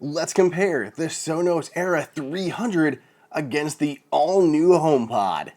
Let's compare the Sonos Era 300 against the all-new HomePod.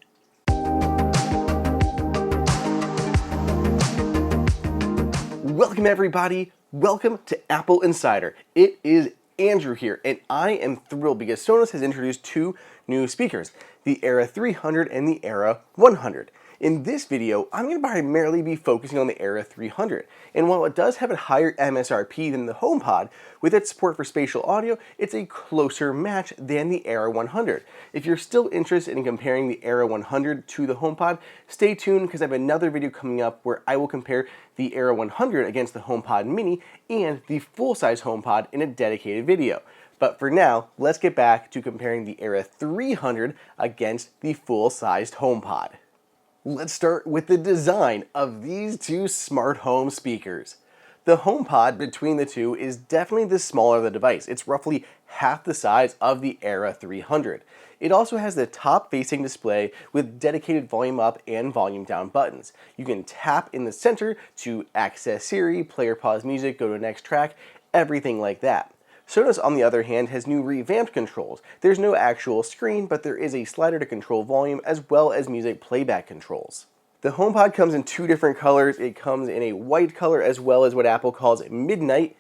Welcome everybody, welcome to Apple Insider. It is Andrew here, and I am thrilled because Sonos has introduced two new speakers, the Era 300 and the Era 100. In this video, I'm going to primarily be focusing on the Era 300, and while it does have a higher MSRP than the HomePod, with its support for spatial audio, it's a closer match than the Era 100. If you're still interested in comparing the Era 100 to the HomePod, stay tuned because I have another video coming up where I will compare the Era 100 against the HomePod Mini and the full-size HomePod in a dedicated video. But for now, let's get back to comparing the Era 300 against the full-sized HomePod. Let's start with the design of these two smart home speakers. The HomePod between the two is definitely the smaller of the device. It's roughly half the size of the Era 300. It also has the top-facing display with dedicated volume up and volume down buttons. You can tap in the center to access Siri, play or pause music, go to the next track, everything like that. Sonos, on the other hand, has new revamped controls. There's no actual screen, but there is a slider to control volume as well as music playback controls. The HomePod comes in two different colors. It comes in a white color as well as what Apple calls midnight,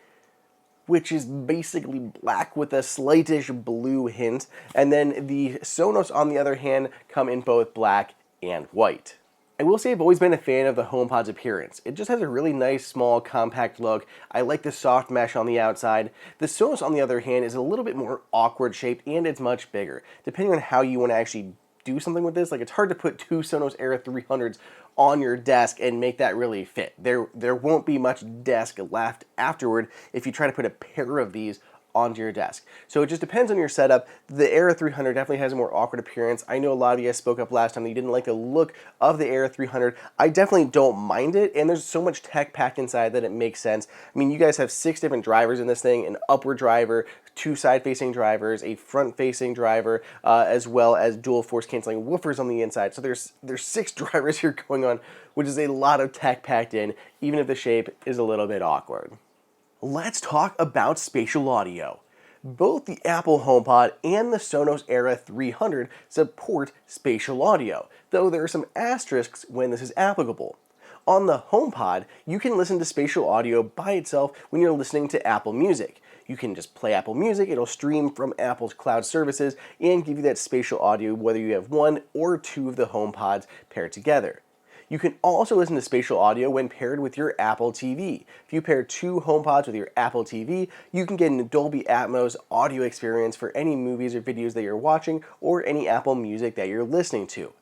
which is basically black with a slightish blue hint. And then the Sonos, on the other hand, come in both black and white. I will say I've always been a fan of the HomePod's appearance. It just has a really nice, small, compact look. I like the soft mesh on the outside. The Sonos, on the other hand, is a little bit more awkward shaped and it's much bigger. Depending on how you want to actually do something with this, like it's hard to put two Sonos Era 300s on your desk and make that really fit. There won't be much desk left afterward if you try to put a pair of these onto your desk. So it just depends on your setup. The Era 300 definitely has a more awkward appearance. I know a lot of you guys spoke up last time that you didn't like the look of the Era 300. I definitely don't mind it, and there's so much tech packed inside that it makes sense. I mean, you guys have 6 different drivers in this thing, an upward driver, 2 side-facing drivers, a front-facing driver, as well as dual force canceling woofers on the inside. So there's 6 drivers here going on, which is a lot of tech packed in, even if the shape is a little bit awkward. Let's talk about spatial audio. Both the Apple HomePod and the Sonos Era 300 support spatial audio, though there are some asterisks when this is applicable. On the HomePod, you can listen to spatial audio by itself when you're listening to Apple Music. You can just play Apple Music, it'll stream from Apple's cloud services and give you that spatial audio whether you have 1 or 2 of the HomePods paired together. You can also listen to spatial audio when paired with your Apple TV. If you pair 2 HomePods with your Apple TV, you can get a Dolby Atmos audio experience for any movies or videos that you're watching or any Apple Music that you're listening to.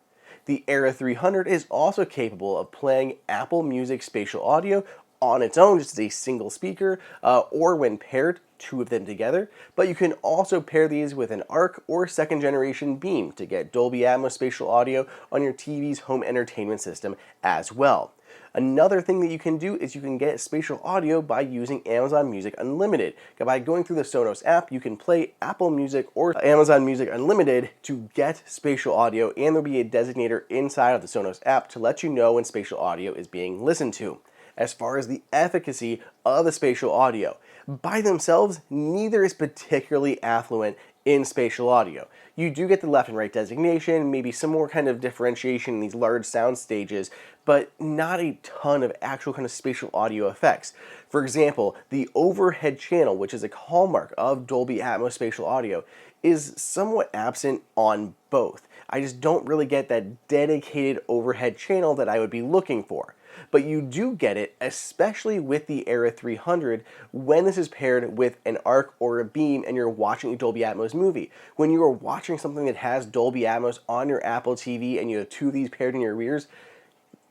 The Era 300 is also capable of playing Apple Music spatial audio on its own, just as a single speaker, or when paired, 2 of them together, but you can also pair these with an ARC or second generation Beam to get Dolby Atmos spatial audio on your TV's home entertainment system as well. Another thing that you can do is you can get spatial audio by using Amazon Music Unlimited. By going through the Sonos app, you can play Apple Music or Amazon Music Unlimited to get spatial audio, and there'll be a designator inside of the Sonos app to let you know when spatial audio is being listened to. As far as the efficacy of the spatial audio, by themselves, neither is particularly affluent in spatial audio. You do get the left and right designation, maybe some more kind of differentiation in these large sound stages, but not a ton of actual kind of spatial audio effects. For example, the overhead channel, which is a hallmark of Dolby Atmos spatial audio, is somewhat absent on both. I just don't really get that dedicated overhead channel that I would be looking for. But you do get it, especially with the Era 300, when this is paired with an ARC or a Beam and you're watching a Dolby Atmos movie. When you are watching something that has Dolby Atmos on your Apple TV and you have 2 of these paired in your ears,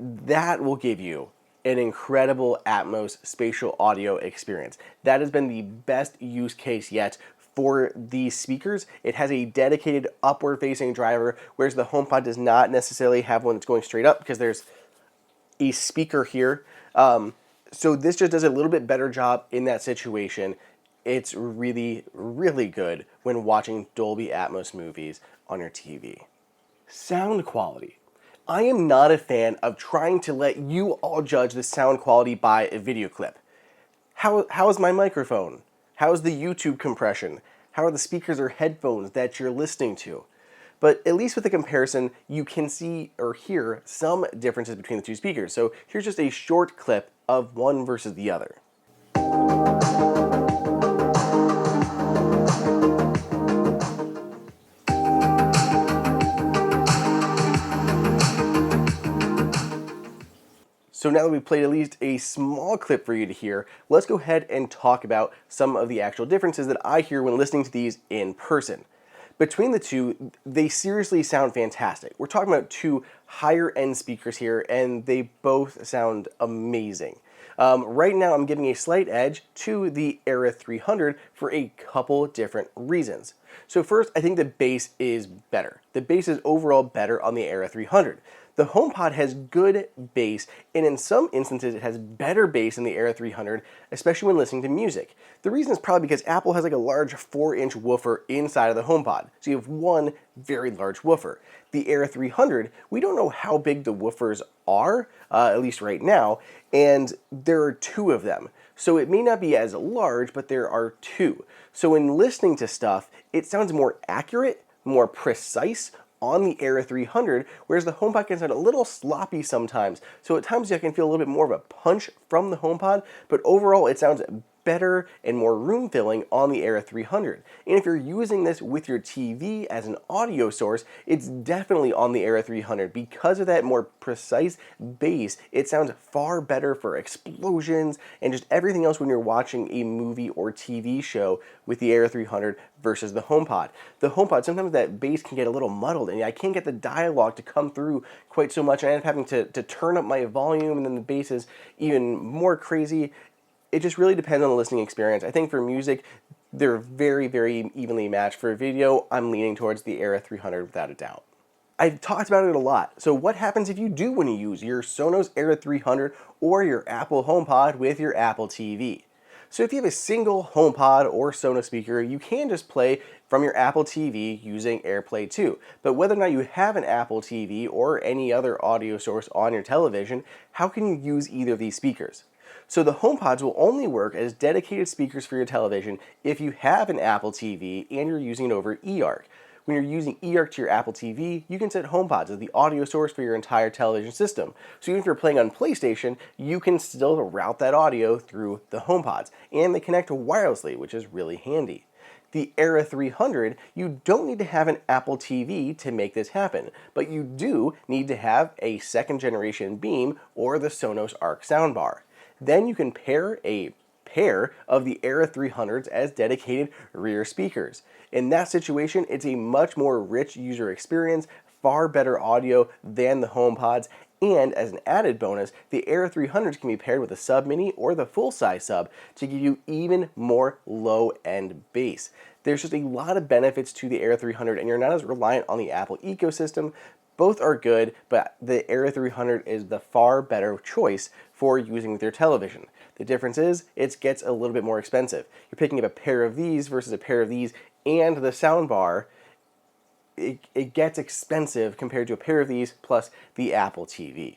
that will give you an incredible Atmos spatial audio experience. That has been the best use case yet for these speakers. It has a dedicated upward-facing driver, whereas the HomePod does not necessarily have one that's going straight up because there's a speaker here. So this just does a little bit better job in that situation. It's really, really good when watching Dolby Atmos movies on your TV. Sound quality. I am not a fan of trying to let you all judge the sound quality by a video clip. How is my microphone? How's the YouTube compression? How are the speakers or headphones that you're listening to? But at least with the comparison, you can see or hear some differences between the two speakers. So here's just a short clip of one versus the other. So now that we've played at least a small clip for you to hear, let's go ahead and talk about some of the actual differences that I hear when listening to these in person. Between the two, they seriously sound fantastic. We're talking about two higher end speakers here, and they both sound amazing. Right now, I'm giving a slight edge to the Era 300 for a couple different reasons. So first, I think the bass is better. The bass is overall better on the Era 300. The HomePod has good bass, and in some instances it has better bass in the Era 300, especially when listening to music. The reason is probably because Apple has like a large 4-inch woofer inside of the HomePod, so you have one very large woofer. The Era 300, we don't know how big the woofers are, at least right now, and there are two of them. So it may not be as large, but there are two. So when listening to stuff, it sounds more accurate, more precise on the Era 300, whereas the HomePod can sound a little sloppy sometimes. So at times you can feel a little bit more of a punch from the HomePod, but overall it sounds better and more room filling on the Era 300. And if you're using this with your TV as an audio source, it's definitely on the Era 300. Because of that more precise bass, it sounds far better for explosions and just everything else when you're watching a movie or TV show with the Era 300 versus the HomePod. The HomePod, sometimes that bass can get a little muddled and I can't get the dialogue to come through quite so much. I end up having to turn up my volume, and then the bass is even more crazy. It just really depends on the listening experience. I think for music, they're very, very evenly matched. For video, I'm leaning towards the Era 300 without a doubt. I've talked about it a lot. So what happens if you do want to use your Sonos Era 300 or your Apple HomePod with your Apple TV? So if you have a single HomePod or Sonos speaker, you can just play from your Apple TV using AirPlay 2. But whether or not you have an Apple TV or any other audio source on your television, how can you use either of these speakers? So the HomePods will only work as dedicated speakers for your television if you have an Apple TV and you're using it over eARC. When you're using eARC to your Apple TV, you can set HomePods as the audio source for your entire television system. So even if you're playing on PlayStation, you can still route that audio through the HomePods. And they connect wirelessly, which is really handy. The Era 300, you don't need to have an Apple TV to make this happen, but you do need to have a second generation Beam or the Sonos Arc soundbar. Then you can pair a pair of the Era 300s as dedicated rear speakers. In that situation, it's a much more rich user experience, far better audio than the HomePods, and as an added bonus, the Era 300s can be paired with a Sub Mini or the full-size Sub to give you even more low-end bass. There's just a lot of benefits to the Era 300, and you're not as reliant on the Apple ecosystem. Both are good, but the Era 300 is the far better choice for using with your television. The difference is it gets a little bit more expensive. You're picking up a pair of these versus a pair of these and the soundbar. It gets expensive compared to a pair of these plus the Apple TV.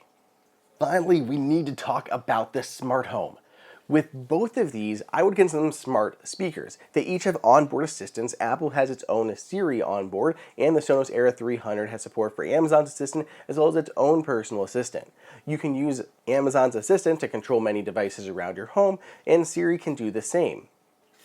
Finally, we need to talk about the smart home. With both of these, I would consider them smart speakers. They each have onboard assistants. Apple has its own Siri onboard, and the Sonos Era 300 has support for Amazon's Assistant as well as its own personal assistant. You can use Amazon's Assistant to control many devices around your home, and Siri can do the same.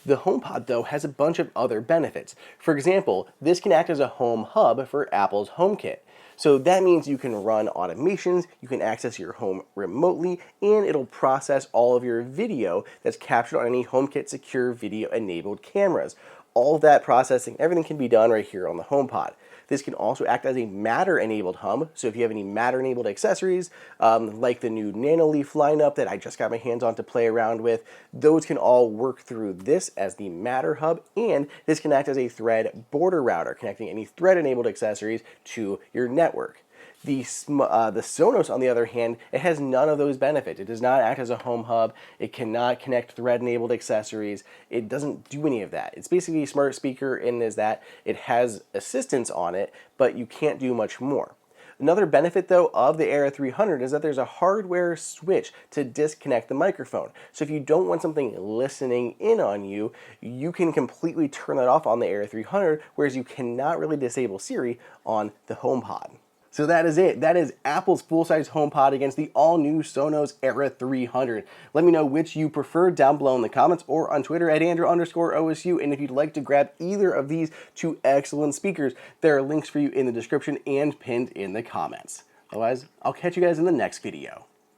The HomePod, though, has a bunch of other benefits. For example, this can act as a home hub for Apple's HomeKit. So that means you can run automations, you can access your home remotely, and it'll process all of your video that's captured on any HomeKit secure video enabled cameras. All of that processing, everything can be done right here on the HomePod. This can also act as a Matter-enabled hub, so if you have any Matter-enabled accessories, like the new Nanoleaf lineup that I just got my hands on to play around with, those can all work through this as the Matter hub, and this can act as a Thread border router, connecting any Thread-enabled accessories to your network. The Sonos, on the other hand, it has none of those benefits. It does not act as a home hub. It cannot connect Thread-enabled accessories. It doesn't do any of that. It's basically a smart speaker in is that it has assistance on it, but you can't do much more. Another benefit though of the Era 300 is that there's a hardware switch to disconnect the microphone. So if you don't want something listening in on you, you can completely turn that off on the Era 300, whereas you cannot really disable Siri on the HomePod. So that is it. That is Apple's full-size HomePod against the all-new Sonos Era 300. Let me know which you prefer down below in the comments or on Twitter at Andrew_OSU. And if you'd like to grab either of these two excellent speakers, there are links for you in the description and pinned in the comments. Otherwise, I'll catch you guys in the next video.